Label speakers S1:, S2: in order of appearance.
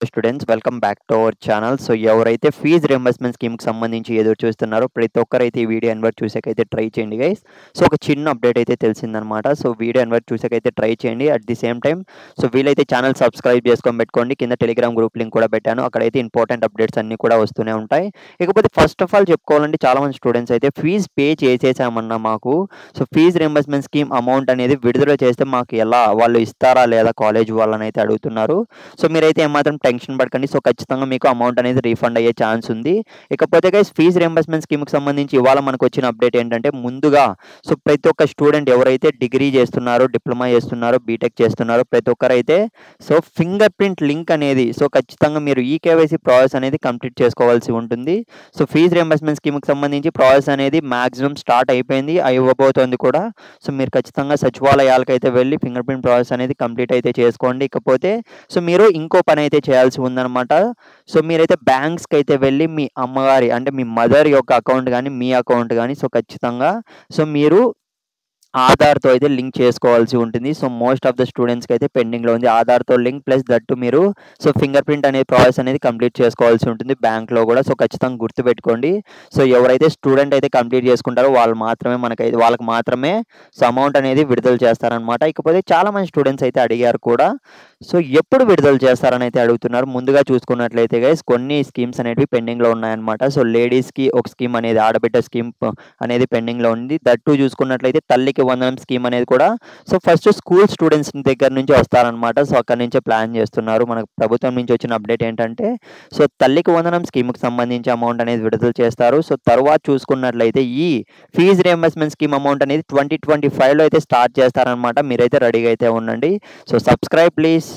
S1: Students welcome back to our channel. So ఎవరైతే fees reimbursement స్కీమ్కి సంబంధించి ఎదురు చూస్తున్నారో ప్రతి ఒక్కరైతే ఈ వీడియో ఎన్వర్ చూసాకైతే ట్రై చేయండి గైస్. సో ఒక చిన్న అప్డేట్ అయితే తెలిసిందనమాట. సో వీడియో ఎన్వర్ చూసాకైతే ట్రై చేయండి. At the same time so వీలైతే ఛానల్ సబ్స్క్రైబ్ చేసుకొని పెట్టుకోండి. కింద టెలిగ్రామ్ గ్రూప్ లింక్ కూడా పెట్టాను. అక్కడైతే ఇంపార్టెంట్ అప్డేట్స్ అన్నీ కూడా వస్తూనే ఉంటాయి. ఇకపోతే ఫస్ట్ ఆఫ్ ఆల్ చెప్పుకోవాలంటే చాలామంది స్టూడెంట్స్ అయితే ఫీజ్ పే చేసేసామన్నా మాకు so fees reimbursement scheme amount అనేది విడుదల చేస్తే మాకు ఎలా వాళ్ళు ఇస్తారా లేదా కాలేజ్ వాళ్ళని అయితే అడుగుతున్నారు. సో మీరైతే ఏమాత్రం టెన్షన్ పడకండి. సో ఖచ్చితంగా మీకు అమౌంట్ అనేది రీఫండ్ అయ్యే ఛాన్స్ ఉంది. ఇకపోతే గైస్ ఫీజ్ రింబర్స్మెంట్ స్కీమ్కి సంబంధించి ఇవాళ మనకు వచ్చిన అప్డేట్ ఏంటంటే ముందుగా సో ప్రతి ఒక్క స్టూడెంట్ ఎవరైతే డిగ్రీ చేస్తున్నారో, డిప్లొమా చేస్తున్నారో, బీటెక్ చేస్తున్నారో ప్రతి ఒక్కరైతే సో ఫింగర్ ప్రింట్ లింక్ అనేది సో ఖచ్చితంగా మీరు ఈకేవైసీ ప్రాసెస్ అనేది కంప్లీట్ చేసుకోవాల్సి ఉంటుంది. సో ఫీజ్ రింబర్స్మెంట్ స్కీమ్కి సంబంధించి ప్రాసెస్ అనేది మాక్సిమం స్టార్ట్ అయిపోయింది, ఇవ్వబోతోంది కూడా. సో మీరు ఖచ్చితంగా సచివాలయాలకైతే వెళ్ళి ఫింగర్ ప్రింట్ ప్రాసెస్ అనేది కంప్లీట్ అయితే చేసుకోండి. ఇకపోతే సో మీరు ఇంకో పని అయితే చేయాల్సి ఉందన్నమాట. సో మీరైతే బ్యాంక్స్కి అయితే వెళ్ళి మీ అమ్మగారి అంటే మీ మదర్ యొక్క అకౌంట్ కానీ మీ అకౌంట్ కానీ సో ఖచ్చితంగా సో మీరు ఆధార్‌తో అయితే లింక్ చేసుకోవాల్సి ఉంటుంది. సో మోస్ట్ ఆఫ్ ద స్టూడెంట్స్‌కి అయితే పెండింగ్‌లో ఉంది. ఆధార్‌తో లింక్ ప్లస్ దట్టు మీరు సో ఫింగర్ ప్రింట్ అనే ప్రాసెస్ అనేది కంప్లీట్ చేసుకోవాల్సి ఉంటుంది బ్యాంక్‌లో కూడా. సో ఖచ్చితంగా గుర్తుపెట్టుకోండి. సో ఎవరైతే స్టూడెంట్ అయితే కంప్లీట్ చేసుకుంటారో వాళ్ళకి మాత్రమే సో అమౌంట్ అనేది విడుదల చేస్తారనమాట. ఇకపోతే చాలామంది స్టూడెంట్స్ అయితే అడిగారు కూడా. సో ఎప్పుడు విడుదల చేస్తారని అయితే అడుగుతున్నారు. ముందుగా చూసుకున్నట్లయితే గైస్ కొన్ని స్కీమ్స్ అనేవి పెండింగ్‌లో ఉన్నాయన్నమాట. సో లేడీస్‌కి ఒక స్కీమ్ అనేది ఆడబిడ్డ స్కీమ్ అనేది పెండింగ్‌లో ఉంది. దట్టు చూసుకున్నట్లయితే తల్లికి వందనం స్కీమ్ అనేది కూడా సో ఫస్ట్ స్కూల్ స్టూడెంట్స్ దగ్గర నుంచి వస్తారనమాట. సో అక్కడి నుంచే ప్లాన్ చేస్తున్నారు. మనకు ప్రభుత్వం నుంచి వచ్చిన అప్డేట్ ఏంటంటే సో తల్లికి వందనం స్కీమ్‌కి సంబంధించి అమౌంట్ అనేది విడుదల చేస్తారు. సో తర్వాత చూసుకున్నట్లయితే ఈ ఫీజ్ రియంబర్స్మెంట్ స్కీమ్ అమౌంట్ అనేది 2025లో అయితే స్టార్ట్ చేస్తారనమాట. మీరైతే రెడీగా అయితే ఉండండి. So subscribe please.